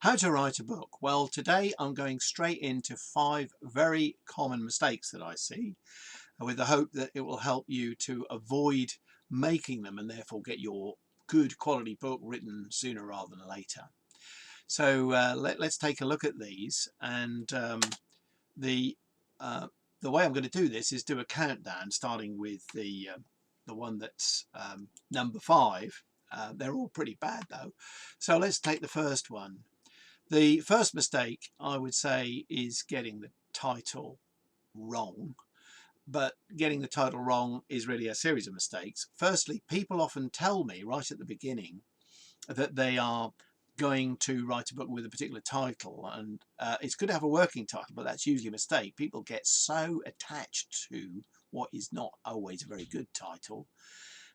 How to write a book. Well, today I'm going straight into 5 very common mistakes that I see, with the hope that it will help you to avoid making them and therefore get your good quality book written sooner rather than later. So let's take a look at these. And the uh, the way I'm going to do this is do a countdown, starting with the one that's number 5. They're all pretty bad though. So let's take the first one. The first mistake I would say is getting the title wrong, but getting the title wrong is really a series of mistakes. Firstly, people often tell me right at the beginning that they are going to write a book with a particular title, and it's good to have a working title, but that's usually a mistake. People get so attached to what is not always a very good title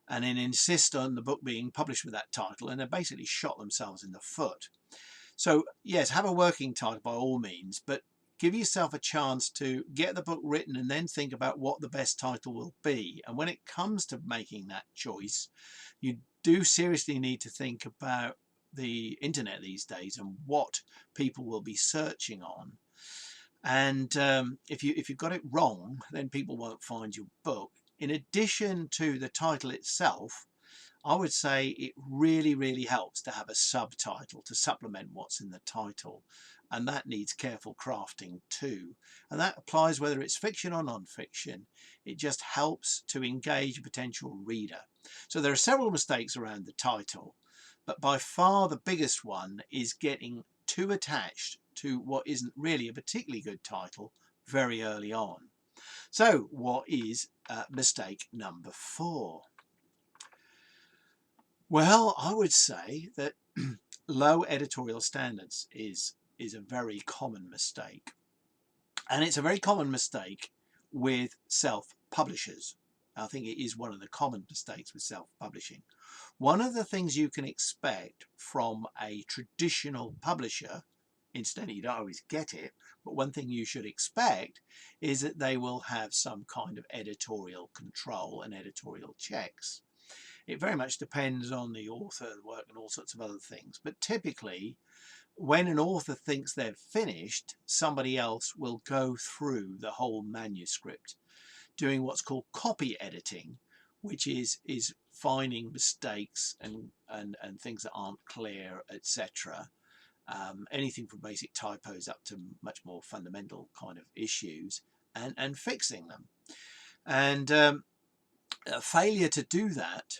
and then insist on the book being published with that title, and they basically shot themselves in the foot. So yes, have a working title by all means, but give yourself a chance to get the book written and then think about what the best title will be. And when it comes to making that choice, you do seriously need to think about the internet these days and what people will be searching on. And if you've got it wrong, then people won't find your book. In addition to the title itself, I would say it really helps to have a subtitle to supplement what's in the title, and that needs careful crafting too. And that applies whether it's fiction or non-fiction. It just helps to engage a potential reader. So there are several mistakes around the title, but by far the biggest one is getting too attached to what isn't really a particularly good title very early on. So what is mistake number 4? Well, I would say that low editorial standards is a very common mistake. And it's a very common mistake with self-publishers. I think it is one of the common mistakes with self-publishing. One of the things you can expect from a traditional publisher, incidentally you don't always get it, but one thing you should expect is that they will have some kind of editorial control and editorial checks. It very much depends on the author, the work, and all sorts of other things. But typically, when an author thinks they've finished, somebody else will go through the whole manuscript, doing what's called copy editing, which is finding mistakes and things that aren't clear, etc. Anything from basic typos up to much more fundamental kind of issues, and fixing them. And a failure to do that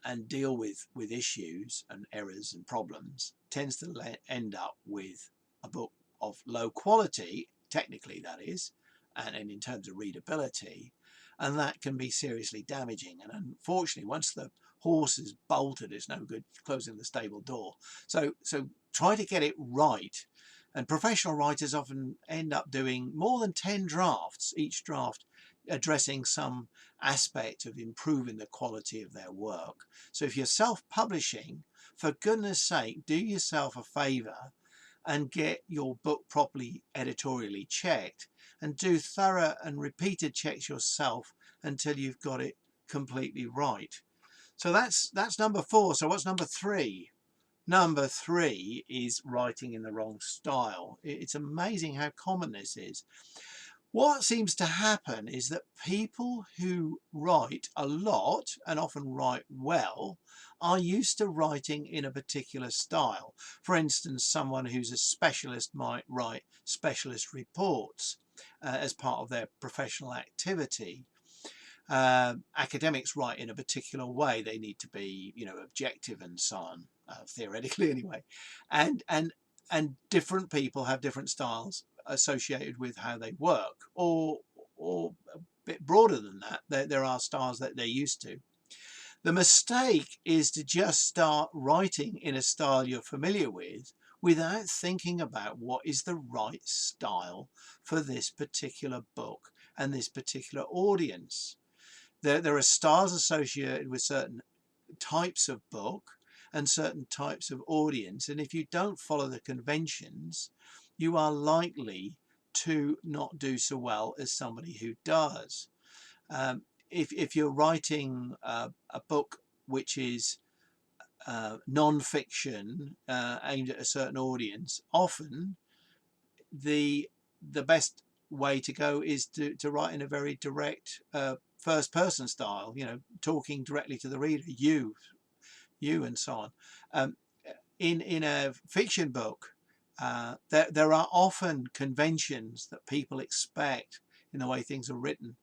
and deal with issues and errors and problems tends to end up with a book of low quality, technically that is, and in terms of readability, and that can be seriously damaging. And unfortunately, once the horse is bolted, it's no good closing the stable door. So try to get it right. And professional writers often end up doing more than 10 drafts, each draft addressing some aspect of improving the quality of their work. So if you're self-publishing, for goodness sake, do yourself a favour and get your book properly editorially checked, and do thorough and repeated checks yourself until you've got it completely right. So that's number 4. So what's number 3? Number 3 is writing in the wrong style. It's amazing how common this is. What seems to happen is that people who write a lot and often write well are used to writing in a particular style. For instance, someone who's a specialist might write specialist reports as part of their professional activity. Academics write in a particular way. They need to be, objective and so on, theoretically anyway. And different people have different styles associated with how they work, or a bit broader than that, there are styles that they're used to. The mistake is to just start writing in a style you're familiar with without thinking about what is the right style for this particular book and this particular audience. There are styles associated with certain types of book and certain types of audience, and if you don't follow the conventions, you are likely to not do so well as somebody who does. If you're writing a book which is non-fiction aimed at a certain audience, often the best way to go is to write in a very direct first person style, you know, talking directly to the reader, you and so on. um, in a fiction book, there are often conventions that people expect in the way things are written,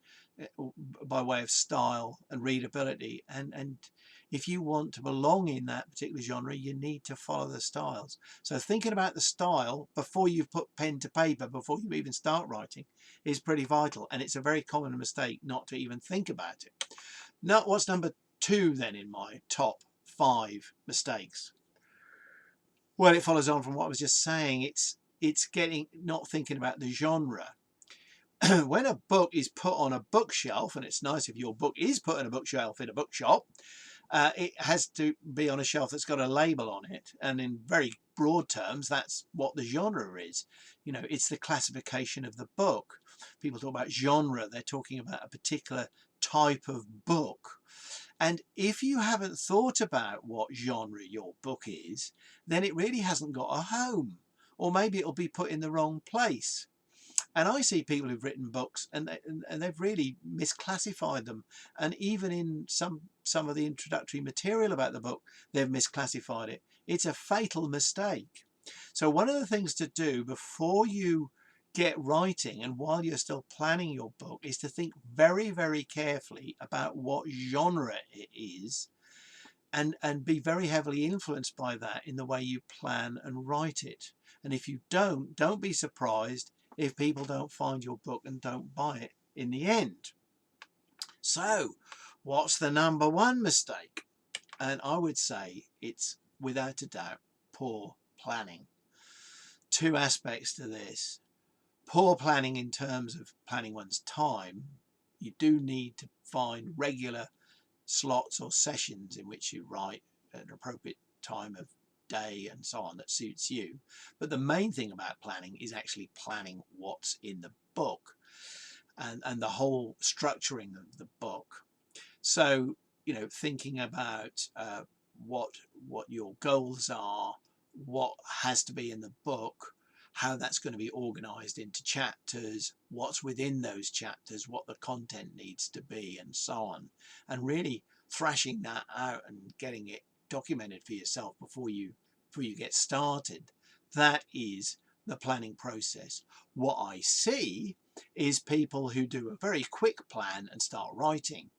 by way of style and readability, and if you want to belong in that particular genre, you need to follow the styles. So thinking about the style before you've put pen to paper, before you even start writing, is pretty vital, and it's a very common mistake not to even think about it. Now, what's number 2 then in my top 5 mistakes? Well, it follows on from what I was just saying. It's getting not thinking about the genre. When a book is put on a bookshelf, and it's nice if your book is put on a bookshelf in a bookshop, it has to be on a shelf that's got a label on it. And in very broad terms, that's what the genre is. You know, it's the classification of the book. People talk about genre, they're talking about a particular type of book. And if you haven't thought about what genre your book is, then it really hasn't got a home, or maybe it'll be put in the wrong place. And I see people who've written books and they've really misclassified them. And even in some of the introductory material about the book, they've misclassified it. It's a fatal mistake. So one of the things to do before you get writing and while you're still planning your book is to think very, very carefully about what genre it is, and be very heavily influenced by that in the way you plan and write it. And if you don't be surprised if people don't find your book and don't buy it in the end. So what's the number 1 mistake? And I would say it's without a doubt poor planning. 2 aspects to this. Poor planning in terms of planning one's time. You do need to find regular slots or sessions in which you write at an appropriate time of day and so on that suits you. But the main thing about planning is actually planning what's in the book, and the whole structuring of the book. So, you know, thinking about what your goals are, what has to be in the book, how that's going to be organized into chapters, what's within those chapters, what the content needs to be, and so on. And really thrashing that out and getting it documented for yourself before you get started. That is the planning process. What I see is people who do a very quick plan and start writing.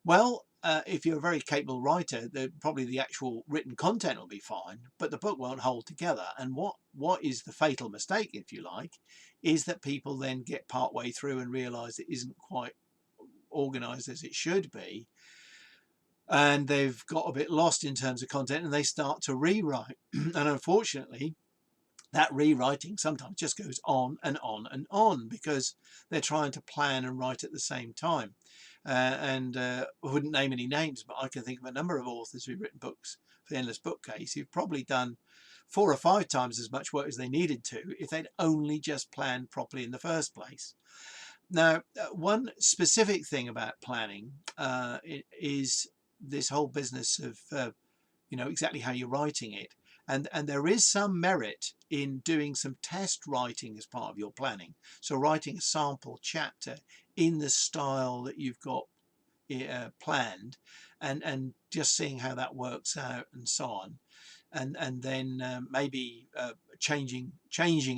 Well, if you're a very capable writer, probably the actual written content will be fine, but the book won't hold together. And what is the fatal mistake, if you like, is that people then get part way through and realize it isn't quite organized as it should be, and they've got a bit lost in terms of content, and they start to rewrite. And unfortunately, that rewriting sometimes just goes on and on and on because they're trying to plan and write at the same time. I wouldn't name any names, but I can think of a number of authors who've written books for the Endless Bookcase who've probably done 4 or 5 times as much work as they needed to if they'd only just planned properly in the first place. Now, one specific thing about planning is this whole business of you know, exactly how you're writing it. And there is some merit in doing some test writing as part of your planning. So writing a sample chapter in the style that you've got planned, and just seeing how that works out and so on. And then maybe changing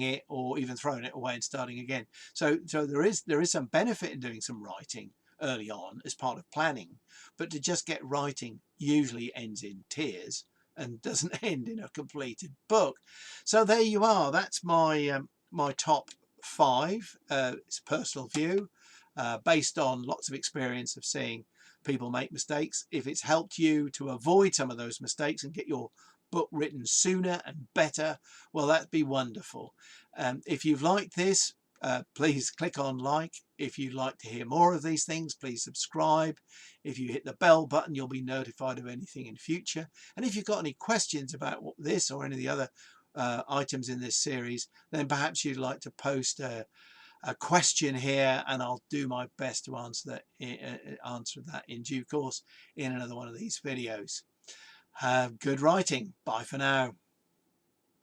it, or even throwing it away and starting again. So there is some benefit in doing some writing early on as part of planning, but to just get writing usually ends in tears and doesn't end in a completed book. So there you are. That's my my top 5. It's a personal view based on lots of experience of seeing people make mistakes. If it's helped you to avoid some of those mistakes and get your book written sooner and better, well, that'd be wonderful. If you've liked this, please click on like. If you'd like to hear more of these things, please subscribe. If you hit the bell button, you'll be notified of anything in future. And if you've got any questions about this or any of the other items in this series, then perhaps you'd like to post a question here, and I'll do my best to answer that in due course in another one of these videos. Have good writing. Bye for now.